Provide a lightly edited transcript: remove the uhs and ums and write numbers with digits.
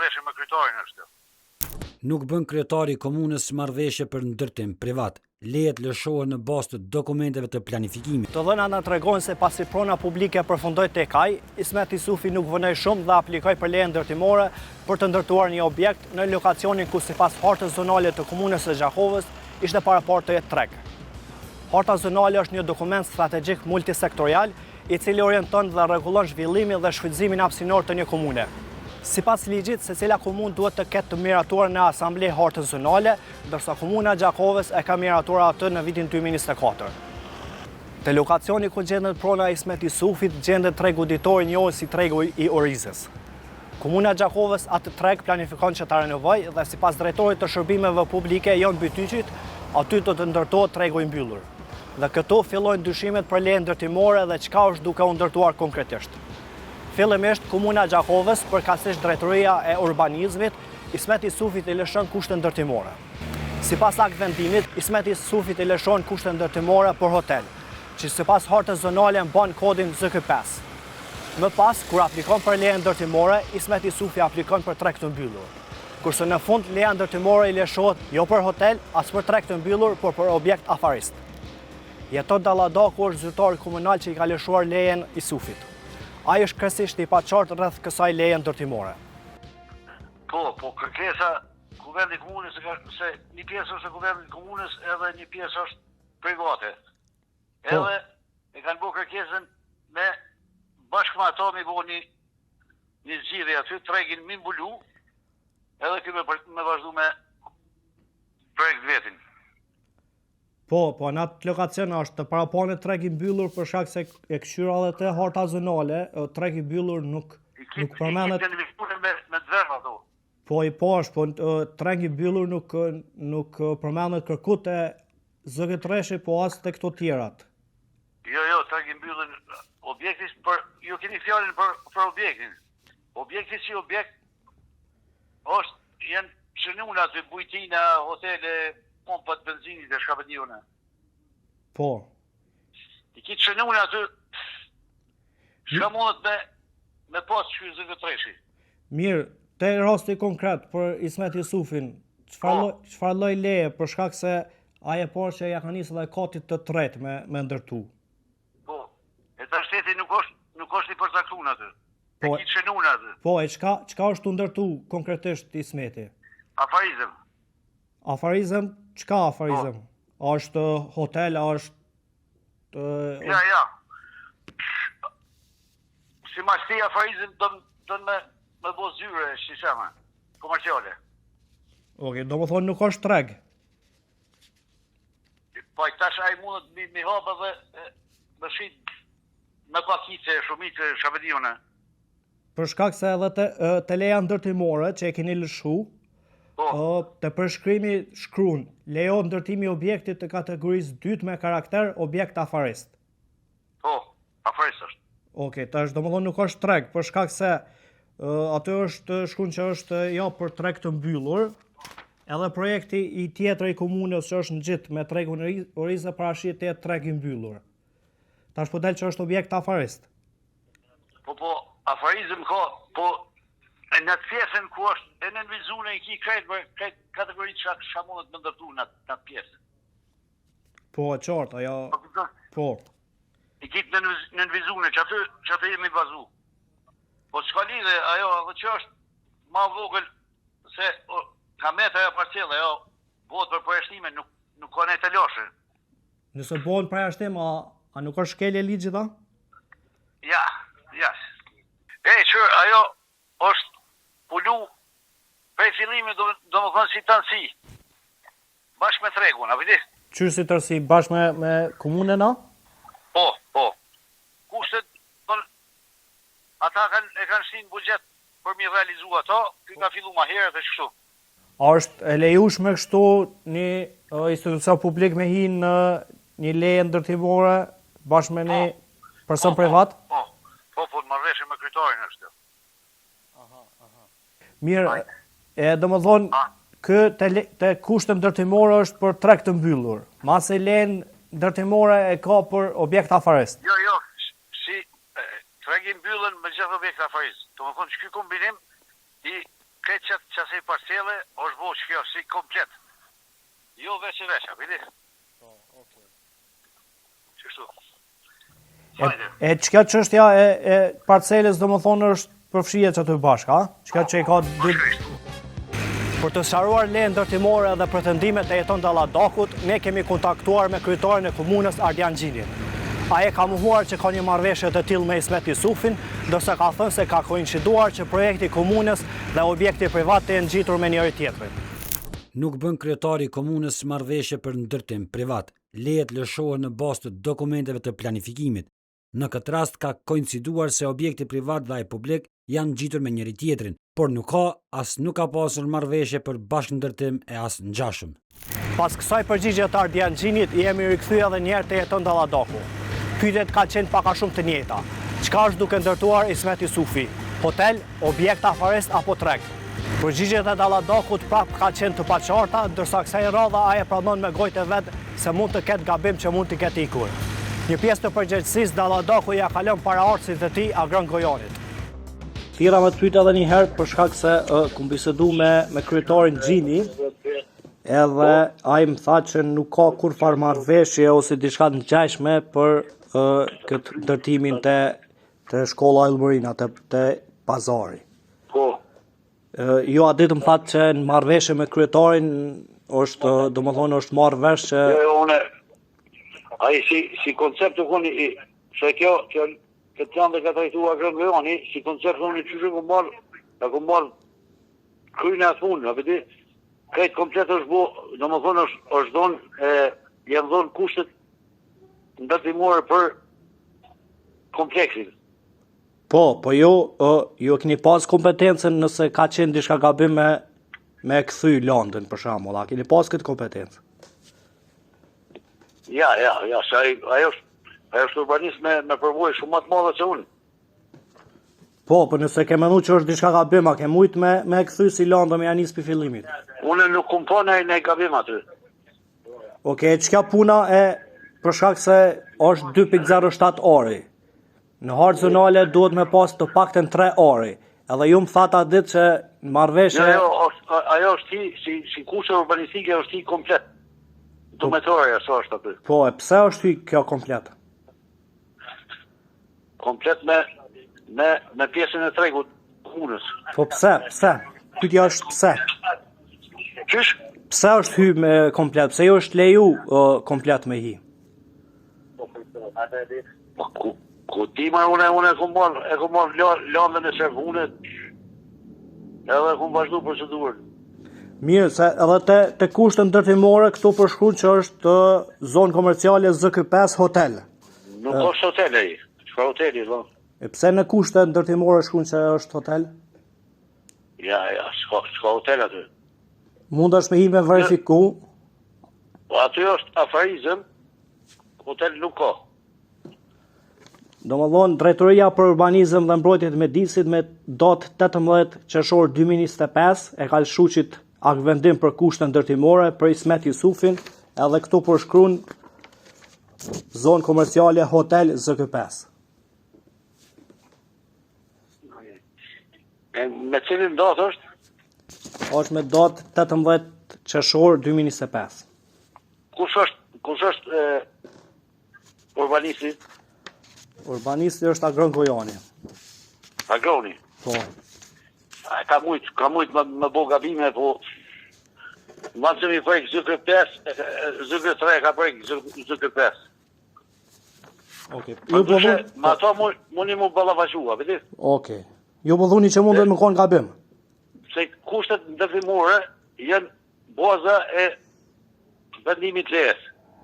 marrëveshje me kryetarin është. Nuk bën kryetari i komunës marrëveshje për ndërtim privat. Lejet lëshohen në bazë të dokumenteve të planifikimit. Të dhënat na tregojnë se pasi prona publike përfundoi tek ai, Ismet Isufi nuk vonoi shumë dhe aplikoi për leje ndërtimore për të ndërtuar një objekt në lokacionin ku sipas hartës zonale të komunës së Gjakovës ishte paraportë të jetë treg. Harta zonale është një dokument strategjik multisektorial i cili orienton dhe rregullon zhvillimin dhe shfrytëzimin hapësinor të një komune. Sipas ligjit, secila komunë duhet të ketë të miratuar në asamble hartën zonale, ndërsa komuna e Gjakovës e ka miratuar atë në vitin 2024. Te lokacioni ku gjendet prona e Ismet Isufit gjendet tregu ditor i njohur si tregu i Orizës. Komuna e Gjakovës atë treg planifikon që ta renovojë dhe sipas drejtorit të shërbimeve publike Jon Bytyqit, aty do të ndërtohet tregu i mbyllur. Dhe këtu fillojnë dyshimet për leje ndërtimore dhe çka është duke u ndërtuar konkretisht. Fillimisht, Komuna e Gjakovës, përkatësisht Drejtoria e Urbanizmit, Ismet Isufit i lëshon kushte ndërtimore. Sipas akt vendimit, Ismet Isufit i lëshon kushte ndërtimore për hotel, që sipas hartës zonale mban kodin ZK5. Më pas, kur aplikon për leje ndërtimore, Ismet Isufi aplikon për treg të mbyllur. Kurse në fund leja ndërtimore i lëshohet jo për hotel, as për treg të mbyllur, por për objekt afarist. Jeton Dalladaku është zyrtar komunal që i ka lëshuar lejen Isufit. Ai është kryesisht i paqartë rreth kësaj leje ndërtimore. Po kërkesa kuvendi i komunës se një pjesë është e kuvendit komunës edhe një pjesë është private. Edhe e kanë bërë kërkesën me bashkë me ato me bëni një zgjidhje aty tregin mi mbulu edhe ky me vazhdu me projekt vetin. Po, në atë lokacion është të parapone treg i mbyllur për shkak se e këshyra edhe te harta zonale, treg i mbyllur nuk përmendet. Me dverë ato. Po i poshtë, po treg i mbyllur nuk përmendet kërkut e ZG3-shi, po as te këto tjerat. Jo, treg i mbyllur objektis ju keni fjalën për objektin. Objekti si objekt janë çnuna aty bujtina, hotele, pompat benzinit e shkapetjone. Po. I kitë shënune aty, shka mundet me pas që ZG3-shi. Mirë, te rasti konkret për Ismet Isufin, çfarë lloj leje për shkak se ai e parë që ja ka nisë dhe katit të tretë me ndërtu. Po, e ta shteti nuk është i përcaktuar aty. E kitë shënune aty. Po, e çka është të ndërtu konkretisht Ismeti? Afarizëm. Afarizëm? Çka afarizëm? Është hotel, është... Ja. Si ma shti afarizëm do me bo zyre, shishama, komerciale. Oke, do më thonë nuk është treg? Po, tash ai mundet mi hapa dhe me shit me pakice, shumice, shabedione. Për shkak se edhe te leja ndërtimore që e keni lëshu, të përshkrimi shkruan, lejo ndërtimi objektit të kategorisë 2 me karakter objekt afarist. Po, afarist është. Oke, tash domethënë nuk është treg, për shkak se aty është shkruan që është jo për treg të mbyllur, edhe projekti i tjetër i komunës që është në gjit me tregun Orizë parashit të jetë treg i mbyllur. Tash po del që është objekt afarist. Po, afarizëm ka, po në të pjesën ku është e nënvizune i ki krejt kategoritë që mundet me ndërtu në atë pjesë. Po, e qartë, ajo... Po. I kitë nënvizune që atë jemi bazu. Po s'ka lidhe ajo dhe që është ma vogël se ka metë ajo parcelle, ajo bëhet për përjashtime, nuk ka ne të loshe. Nëse bëhen përjashtim, a nuk është shkelje ligjit da? Ja. Që ajo është pulu prej fillimi do më thonë si tërësi, bashkë me tregun, a vidi? Qyrë si tërësi, bashkë me komunën, a? Po. Kushtet, ata e kanë shtinë budget për mi realizu ato, ky ka fillu ma herët e kështu. A është e lejushme kështu një institucion publik me hi në një leje ndërtimore bashkë me një person privat? Po, marrëveshje me kryetarin është. Mirë, do më thonë, të kushtet ndërtimore është për treg të mbyllur. Masë e lejen ndërtimore e ka për objekt afarist. Jo, si treg i mbyllën me gjithë objekt afarist. Do më thonë që ky kombinim i këtë qësi parcele, është bo që kjo si komplet. Jo veç e veç, apiti? Qështu? E qëka qështja e parceles do më thonë është përfshije që të bashka, qëka që i ka dy... Për të sqaruar lejen ndërtimore dhe pretendimet e jeton Dalladakut, ne kemi kontaktuar me kryetarin e komunës Ardian Gjinin. Ai ka mohuar që ka një marrëveshje të tillë me Ismet Jusufin, ndërsa ka thënë se ka koinciduar që projekti i komunës dhe objekti privat të jenë ngjitur me njëri tjetrin. Nuk bën kryetari i komunës marrëveshje për ndërtim privat. Lejet lëshohen në bazë të dokumenteve të planifikimit. Në këtë rast ka koinciduar se objekti privat dhe ai publik janë ngjitur me njëri tjetrin, por nuk ka pasur marrëveshje për bashkëndërtim e as ngjashëm. Pas kësaj përgjigje të Ardian Gjinit, jemi rikthyer edhe një herë te jeton Dalladaku. Pyetjet ka qenë pak a shumë të njëjta. Çka është duke ndërtuar Ismet Jusufi? Hotel, objekt afarest apo treg? Përgjigjet e Dalladakut prapë ka qenë të paqarta, ndërsa kësaj radha ai e pranon me gojë të vet se mund të ketë gabim që mund të ketë ikur. Një pjesë të përgjegjësisë Dalladaku ja ka lënë para arsit të tij Agron Gojanit. Thira me të pyet edhe një herë për shkak se kum bisedu me kryetarin Gjini, edhe ai më tha që nuk ka kurfar marrëveshje ose diçka të ngjashme për këtë ndërtimin të shkolla Ylmërina të pazari. Po. Jo, a ditë më thatë që në marrëveshje me kryetarin është, domethënë është marrë vesh që... Ai si koncept të koni, se kjo këtë janë dhe ka trajtua Agron Gojani, si koncept të koni që ku marrë kryjnë e atë punë, apeti, këtë komplet është bo, do më thonë është donë, jenë donë kushtet ndërtimore për kompleksin. Po ju keni pas kompetencën nëse ka qenë diçka gabim me kthy landën për shembull, a keni pas këtë kompetencë? Ja, se ajo është urbanist me përvojë shumë më të madhe se unë. Po, për nëse ke menu që është diçka gabim, a ke mujt me kthy si landë me janis për fillimit? Unë nuk kum po në gabim aty. Okej, çka puna e për shkak se është 2.07 ori. Në hartë zonale duhet me pas të paktën 3 ori. Edhe ju më thata ditë që marrëveshje... Ajo është si kushte urbanistike është komplet. Dometorja sa është aty. Po, e pse është kjo komplet? Komplet me pjesën e tregut komunës. Po pse? Pyetja është pse? Qysh? Pse është hy me komplet? Pse jo është leju komplet me hi? Ku ti unë e ku marrë landën e servunit edhe ku vazhdu procedurën. Mirë, se edhe te kushte ndërtimore këtu përshkruan që është zonë komerciale ZK5 hotel. Nuk është hotel ai. Çfarë hoteli do? E pse në kushte ndërtimore shkruan që është hotel? Ja, s'ka hotel aty. Mund është me hi me verifiku? Po aty është afarizëm, hotel nuk ka. Domethënë, Drejtoria për Urbanizëm dhe Mbrojtje të Mjedisit me datë 18 qershor 2025 e ka lëshuar akvendim për kushte ndërtimore për Ismet Jusufin, edhe këtu përshkruan zonë komerciale hotel ZK5. Me cilin datë është? Është me datë 18 qershor 2025. Kush është urbanisti? Urbanisti është Agron Gojani. Agroni? Po. Ka mujt me bo gabime, po manë që mi prejkë ZK5, ZK3 ka prejkë ZK5. Okej. Ma ato mundi mu balafashua, vedi? Okej. Ju po thuni që mundet më konë gabim? Se kushtet ndërtimore janë baza e vendimit lejes.